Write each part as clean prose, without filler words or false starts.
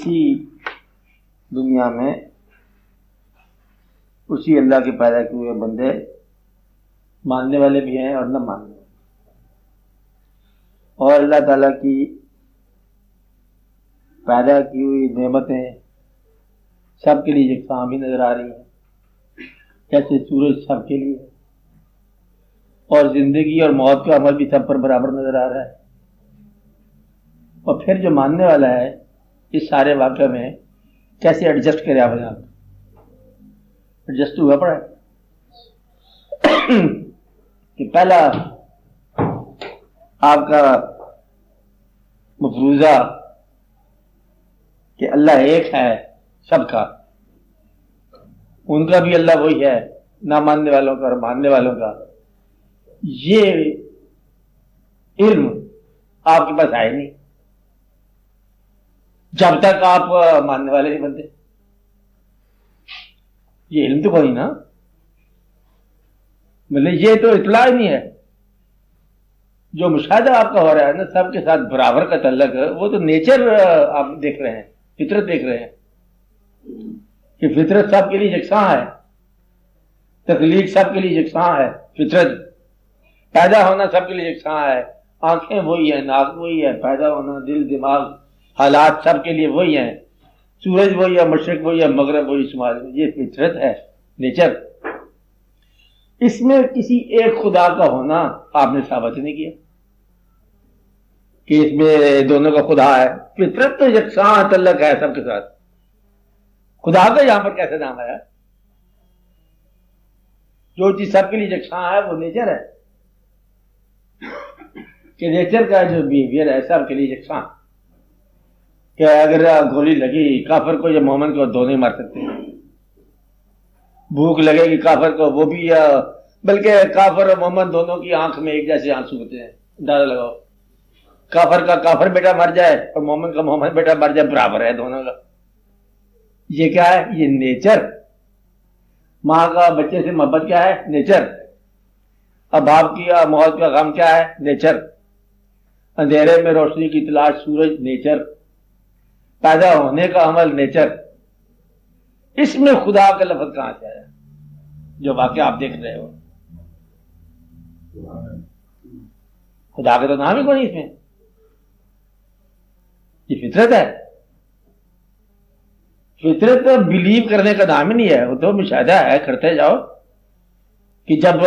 اسی دنیا میں اسی اللہ کے پیدا کیے ہوئے بندے ماننے والے بھی ہیں اور نہ ماننے والے، اور اللہ تعالیٰ کی پیدا کی ہوئی نعمتیں سب کے لیے یکساں بھی نظر آ رہی ہیں، جیسے سورج سب کے لیے، اور زندگی اور موت کا عمل بھی سب پر برابر نظر آ رہا ہے۔ اور پھر جو ماننے والا ہے اس سارے واقعہ میں کیسے ایڈجسٹ کرے؟ آپ ایڈجسٹ ہوا پڑا کہ پہلا آپ کا مفروضہ کہ اللہ ایک ہے سب کا، ان کا بھی اللہ وہی ہے، نہ ماننے والوں کا اور ماننے والوں کا، یہ علم آپ کے پاس آئے نہیں جب تک آپ ماننے والے نہیں بنتے۔ یہ علم تو کوئی نا، مطلب یہ تو اطلاع ہی نہیں ہے۔ جو مشاہدہ آپ کا ہو رہا ہے نا سب کے ساتھ برابر کا تعلق، وہ تو نیچر آپ دیکھ رہے ہیں، فطرت دیکھ رہے ہیں کہ فطرت سب کے لیے یکساں ہے، تخلیق سب کے لیے یکساں ہے، فطرت پیدا ہونا سب کے لیے یکساں ہے، آنکھیں وہی ہیں، ناک وہی ہے، پیدا ہونا، دل، دماغ، حالات سب کے لیے وہی ہیں، سورج وہی ہے، مشرق وہی ہے، مغرب وہی، شمال، یہ فطرت ہے، نیچر۔ اس میں کسی ایک خدا کا ہونا آپ نے ثابت نہیں کیا کہ اس میں دونوں کا خدا ہے۔ فطرت تو یکساں تعلق ہے سب کے ساتھ، خدا کا یہاں پر کیسے نام آیا؟ جو چیز سب کے لیے یکساں ہے وہ نیچر ہے، کہ نیچر کا جو بیہیویئر ہے سب کے لیے یکساں، کہ اگر گولی لگی کافر کو یا مومن کو دونوں ہی مار سکتے ہیں، بھوک لگے گی کافر کو وہ بھی، بلکہ کافر اور مومن دونوں کی آنکھ میں ایک جیسے آنسو ہوتے ہیں، اندازہ لگاؤ، کافر کا کافر بیٹا مر جائے اور مومن کا مومن بیٹا مر جائے برابر ہے دونوں کا۔ یہ کیا ہے؟ یہ نیچر۔ ماں کا بچے سے محبت کیا ہے؟ نیچر۔ اب باپ کی موت کا غم کیا ہے؟ نیچر۔ اندھیرے میں روشنی کی تلاش سورج، نیچر۔ پیدا ہونے کا عمل، نیچر۔ اس میں خدا کا لفظ کہاں سے آیا جو واقعہ آپ دیکھ رہے ہو؟ خدا کا تو نام ہی کوئی نہیں اس میں، یہ فطرت ہے۔ فطرت بلیو کرنے کا نام ہی نہیں ہے، وہ تو مشاہدہ ہے، کرتے جاؤ کہ جب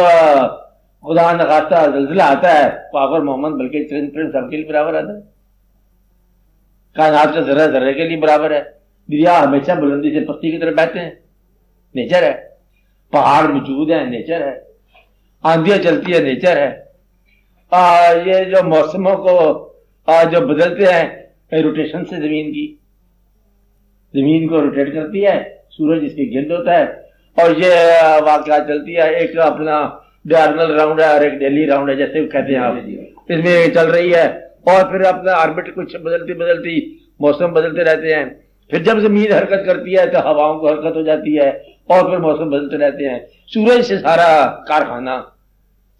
خدا نخواستہ زلزلہ آتا ہے کافر مومن بلکہ چرند سب کے لیے برابر آتا ہے، کائنات کا ذرہ ذرے کے لیے برابر ہے، دریا ہمیشہ بلندی سے پستی کی طرف بہتے ہیں، نیچر ہے، پہاڑ موجود ہیں، نیچر ہے، آندھیاں چلتی ہے، نیچر ہے، یہ جو موسموں کو جو بدلتے ہیں روٹیشن سے زمین کو روٹیٹ کرتی ہے، سورج اس کے گرد ہوتا ہے، اور یہ واقعات چلتی ہے، ایک اپنا ڈائرنل راؤنڈ ہے اور ایک ڈیلی راؤنڈ ہے جیسے کہتے ہیں آپ، اس میں چل رہی ہے، اور پھر اپنا آربٹ کچھ بدلتی موسم بدلتے رہتے ہیں، پھر جب زمین حرکت کرتی ہے تو ہواؤں کو حرکت ہو جاتی ہے، اور پھر موسم بدلتے رہتے ہیں۔ سورج سے سارا کارخانہ،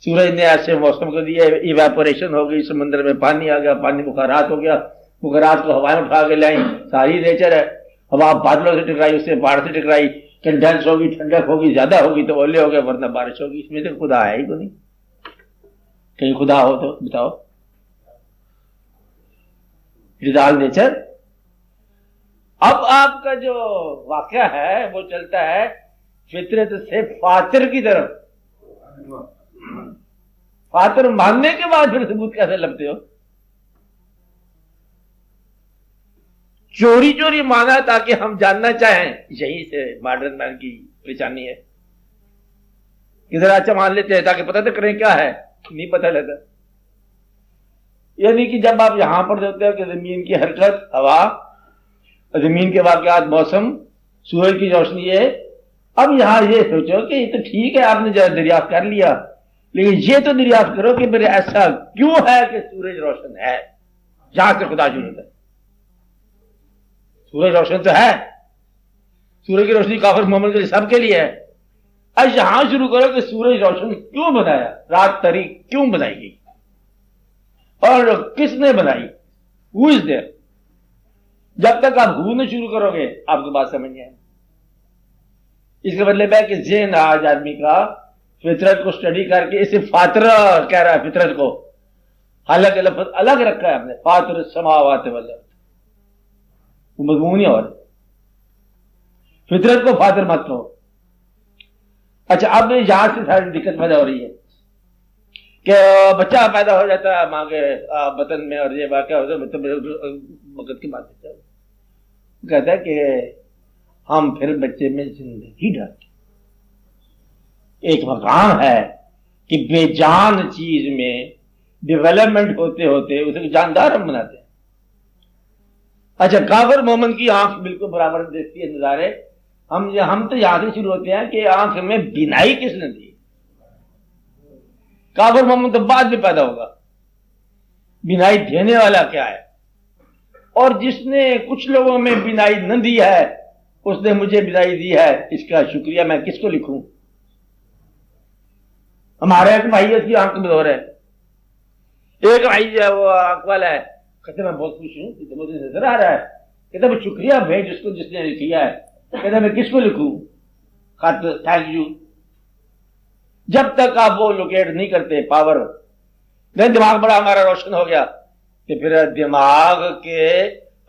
سورج نے ایسے موسم کو دیا، ایواپوریشن ہو گئی، سمندر میں پانی آ گیا، پانی بخارات ہو گیا، بخارات کو ہوائیں اٹھا کے لائیں، ساری نیچر ہے۔ ہوا بادلوں سے ٹکرائی، اس سے پہاڑ سے ٹکرائی، کنڈینس ہوگی، ٹھنڈک ہوگی، زیادہ ہوگی تو اولے ہو گئے، ورنہ بارش ہوگی۔ اس میں تو خدا ہے ہی تو نہیں، کہیں خدا ہو تو بتاؤ؟ رضال نیچر۔ اب آپ کا جو واقعہ ہے وہ چلتا ہے فطرت سے فاطر کی طرف۔ فاطر ماننے کے بعد پھر ثبوت کیسے لگتے ہو؟ چوری چوری مانا تاکہ ہم جاننا چاہیں، یہی سے ماڈرن مین کی پریشانی ہے۔ کدھر اچھا مان لیتے ہیں تاکہ پتہ تو کریں کیا ہے، نہیں پتہ لگتا۔ یعنی کہ جب آپ یہاں پر دیکھتے ہو کہ زمین کی حرکت، ہوا، زمین کے واقعات، موسم، سورج کی روشنی ہے، اب یہاں یہ سوچو کہ یہ تو ٹھیک ہے آپ نے دریافت کر لیا، لیکن یہ تو دریافت کرو کہ میرے ایسا کیوں ہے کہ سورج روشن ہے؟ جہاں سے خدا شروع ہوتا ہے، سورج روشن تو ہے، سورج کی روشنی کافر مومن کے لیے سب کے لیے ہے۔ اب یہاں شروع کرو کہ سورج روشن کیوں بنایا، رات تاریک کیوں بنائی گئی، اور کس نے بنائی؟ Who is there؟ جب تک آپ ہو نہ شروع کرو گے آپ کو بات سمجھ نہیں آئے. اس کا مطلب ہے کہ ذہن آج آدمی کا فطرت کو سٹڈی کر کے اسے فاطر کہہ رہا ہے. فطرت کو حالانکہ لفظ الگ رکھا ہے ہم نے, فاطر السماوات والارض, وہ مضمون ہی اور فطرت کو فاطر مت کہو. اچھا, اب یہاں سے ساری دقت پیدا ہو رہی ہے کہ بچہ پیدا ہو جاتا ہے ماں کے بطن میں اور یہ واقعہ ہوتا ہے, وقت کی بات ہے. کہتا ہے کہ ہم پھر بچے میں زندگی ڈالتے. ایک مقام ہے کہ بے جان چیز میں ڈیولپمنٹ ہوتے ہوتے اسے جاندار ہم بناتے ہیں. اچھا, کافر مومن کی آنکھ بالکل برابر دیکھتی ہے نظارے. ہم تو یہاں سے شروع ہوتے ہیں کہ آنکھ میں بینائی کس نے دی. کافر مومن تو بعد میں پیدا ہوگا. بینائی دینے والا کیا ہے؟ اور جس نے کچھ لوگوں میں بینائی نہ دی ہے اس نے مجھے بینائی دی ہے, اس کا شکریہ میں کس کو لکھوں؟ ہمارے ایک بھائی اس کی آنکھ کمزور ہے. ایک بھائی جو ہے وہ آنکھ والا ہے, کہتے میں بہت خوش ہوں, مجھے نظر آ رہا ہے. کہتے میں شکریہ بھائی جس نے کیا ہے. کہتے میں کس کو لکھوں خط تھینک یو. جب تک آپ وہ لوکیٹ نہیں کرتے پاور, دماغ بڑا ہمارا روشن ہو گیا کہ پھر دماغ کے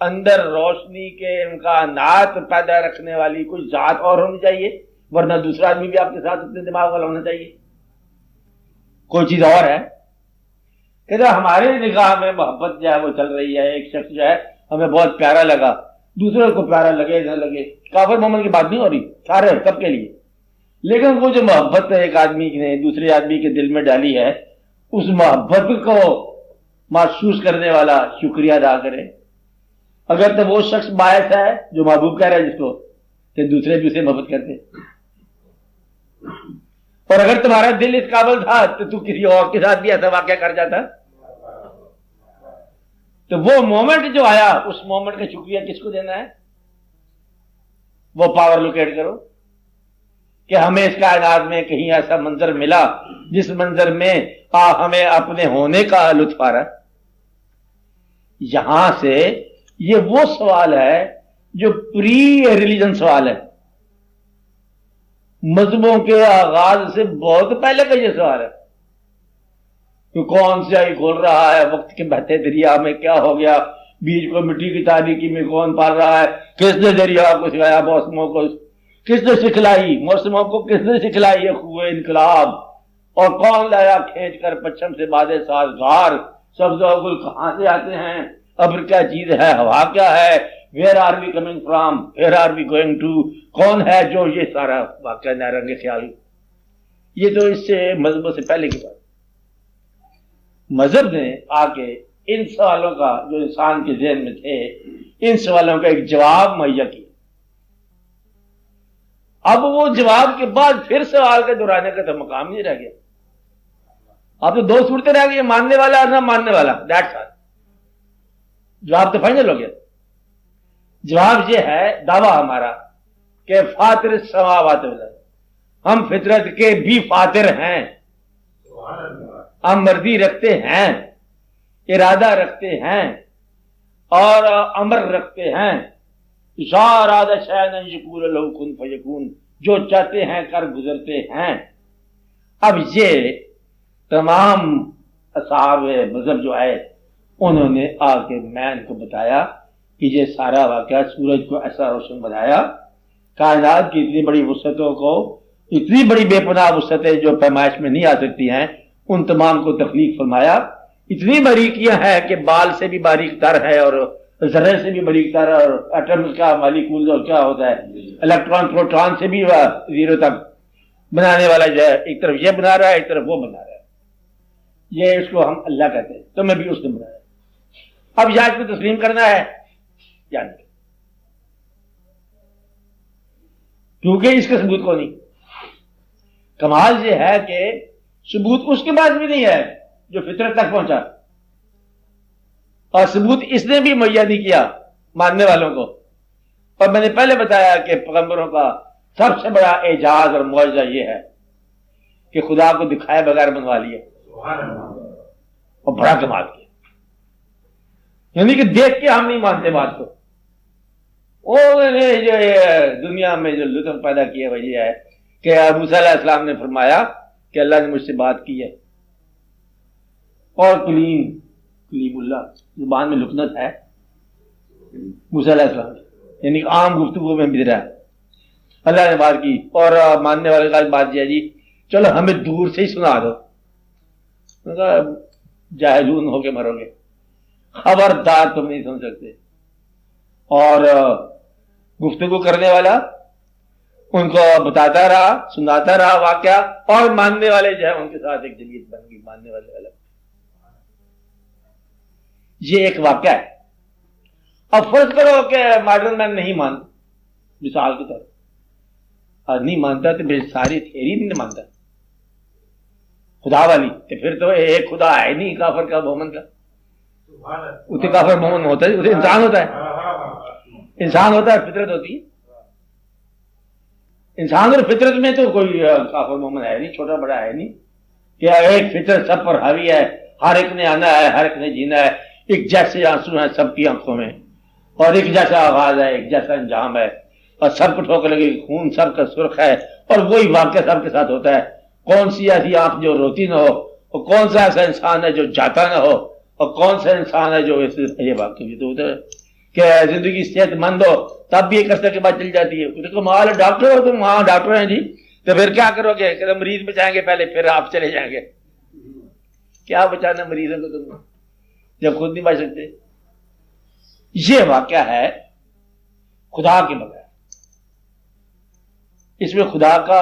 اندر روشنی کے امکانات پیدا رکھنے والی کوئی ذات اور ہونی چاہیے, ورنہ دوسرا آدمی بھی آپ کے ساتھ اپنے دماغ والا ہونا چاہیے. کوئی چیز اور ہے. کہتے ہمارے نگاہ میں محبت جو ہے وہ چل رہی ہے. ایک شخص جو ہے ہمیں بہت پیارا لگا, دوسرے کو پیارا لگے نہ لگے, کافر مومن کی بات نہیں ہو رہی, سارے سب کے لیے. لیکن وہ جو محبت ایک آدمی نے دوسرے آدمی کے دل میں ڈالی ہے, اس محبت کو محسوس کرنے والا شکریہ ادا کرے. اگر تو وہ شخص باعث ہے جو محبوب کہہ رہا ہے جس کو, تو دوسرے بھی اسے محبت کرتے. اور اگر تمہارا دل اس قابل تھا تو کسی اور کے ساتھ بھی ایسا واقعہ کر جاتا. تو وہ مومنٹ جو آیا, اس مومنٹ کا شکریہ کس کو دینا ہے؟ وہ پاور لوکیٹ کرو کہ ہمیں اس کائنات میں کہیں ایسا منظر ملا جس منظر میں ہمیں اپنے ہونے کا لطف آ رہا. یہاں سے یہ وہ سوال ہے جو پری ریلیجن سوال ہے. مذہبوں کے آغاز سے بہت پہلے کا یہ سوال ہے کہ کون سیاہی کھول رہا ہے, وقت کے بہتے دریا میں کیا ہو گیا, بیج کو مٹی کی تاریکی میں کون پال رہا ہے, کس نے دریا کو سکھلایا, موسموں کو کس نے سکھلائی, موسموں کو کس نے سکھلائی یہ خوب انقلاب, اور کون لایا کھینچ کر پچھم سے بادے سازگار, سبز و گل کہاں سے آتے ہیں, ابر کیا چیز ہے, ہوا کیا ہے, where are we coming from, where are we going to, کون ہے جو یہ سارا واقعہ نیرنگ خیال. یہ تو اس سے مذہبوں سے پہلے کی بات. مذہب نے آ کے ان سوالوں کا جو انسان کے ذہن میں تھے, ان سوالوں کا ایک جواب مہیا کیا. اب وہ جواب کے بعد پھر سوال کے دہرانے کا تو مقام نہیں رہ گیا. اب تو دو صورتیں رہ گئی, ماننے والا اور نہ ماننے والا. That's all. جواب تو فائنل ہو گیا. جواب یہ ہے دعویٰ ہمارا کہ فاطر السماوات والارض, ہم فطرت کے بھی فاطر ہیں, ہم مرضی رکھتے ہیں, ارادہ رکھتے ہیں اور امر رکھتے ہیں. ارادہ شیئا ان یقول لہ کن فیکون, جو چاہتے ہیں کر گزرتے ہیں. اب یہ تمام اصحاب مذہب جو ہے انہوں نے آ کے مین کو بتایا کہ یہ سارا واقعہ سورج کو ایسا روشن بنایا, کائنات کی اتنی بڑی وسعتوں کو, اتنی بڑی بے پناہ وسعتیں جو پیمائش میں نہیں آ سکتی ہیں, ان تمام کو تخلیق فرمایا. اتنی باریکیاں ہیں کہ بال سے بھی باریک تر ہے اور ذرے سے بھی باریک تر, اور ایٹمز کا مالیکول اور کیا ہوتا ہے, الیکٹران پروٹون سے بھی زیرو تک بنانے والا جو ہے, ایک طرف یہ بنا رہا ہے ایک طرف وہ بنا رہا ہے. یہ اس کو ہم اللہ کہتے ہیں, تو میں بھی اس نے بنایا. اب یاد کو تسلیم کرنا ہے یا نہیں, کیونکہ اس کا ثبوت کو نہیں. کمال یہ ہے کہ ثبوت اس کے بعد بھی نہیں ہے جو فطرت تک پہنچا, اور ثبوت اس نے بھی مہیا نہیں کیا ماننے والوں کو. اور میں نے پہلے بتایا کہ پیغمبروں کا سب سے بڑا اعجاز اور معجزہ یہ ہے کہ خدا کو دکھائے بغیر بنوا لیا, اور بڑا کمال کیا. یعنی کہ دیکھ کے ہم نہیں مانتے بات کو, انہوں نے جو دنیا میں جو لطف پیدا کیا وہ یہ ہے کہ موسیٰ علیہ السلام نے فرمایا کہ اللہ نے مجھ سے بات کی ہے، اور کلیم اللہ زبان میں لکنت ہے موسیٰ علیہ السلام، یعنی عام گفتگو میں بھی رہا، اللہ نے بات کی، اور ماننے والے کا بات یہ جی چلو ہمیں دور سے ہی سنا دو، جاہلون ہو کے مرو گے، خبردار تم نہیں سن سکتے۔ اور گفتگو کرنے والا ان کو بتاتا رہا، سناتا رہا واقعہ، اور ماننے والے جو ہے ان کے ساتھ ایک جلیت بن گئی، ماننے والے الگ۔ یہ ایک واقعہ ہے۔ اب فرض کرو کہ ماڈرن مین نہیں مانتا، مثال کے طور پر نہیں مانتا تو پھر ساری تھیوری نہیں مانتا خدا والی، تو پھر تو ایک خدا ہے نہیں کافر کا مومن کا، اسے کافر مومن ہوتا ہے، اسے انسان ہوتا ہے، انسان ہوتا ہے، فطرت ہوتی ہے، انسان اور فطرت میں تو کوئی کافر مومن ہے نہیں، چھوٹا بڑا ہے نہیں، کہ ایک فطرت سب پر حاوی ہے، ہر ایک نے آنا ہے، ہر ایک نے جینا ہے، ایک جیسے آنسو ہیں سب کی آنکھوں میں، اور ایک جیسا آغاز ہے، ایک جیسا انجام ہے، اور سب کو ٹھوکر لگے، خون سب کا سرخ ہے، اور وہی واقعہ سب کے ساتھ ہوتا ہے۔ کون سی ایسی آنکھ جو روتی نہ ہو، اور کون سا ایسا انسان ہے جو جاتا نہ ہو، اور کون سا انسان ہے جو یہ واقعہ بھی تو ہوتا ہے کہ زندگی صحت مند ہو تب بھی ایک عرصے کے بعد چل جاتی ہے۔ کمال ہے، ڈاکٹر ہو تم؟ ہاں ڈاکٹر ہیں جی، تو پھر کیا کرو گے کہ مریض بچائیں گے پہلے پھر آپ چلے جائیں گے؟ کیا بچانا مریضوں کو تم جب خود نہیں بچ سکتے؟ یہ واقعہ ہے خدا کے بغیر، اس میں خدا کا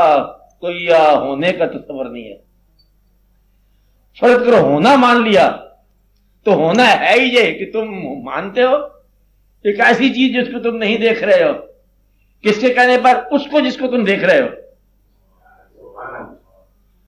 کوئی ہونے کا تصور نہیں ہے۔ فرض کرو ہونا مان لیا تو ہونا ہے ہی یہ کہ تم مانتے ہو ایک ایسی چیز جس کو تم نہیں دیکھ رہے ہو، کس کے کہنے پر؟ اس کو جس کو تم دیکھ رہے ہو۔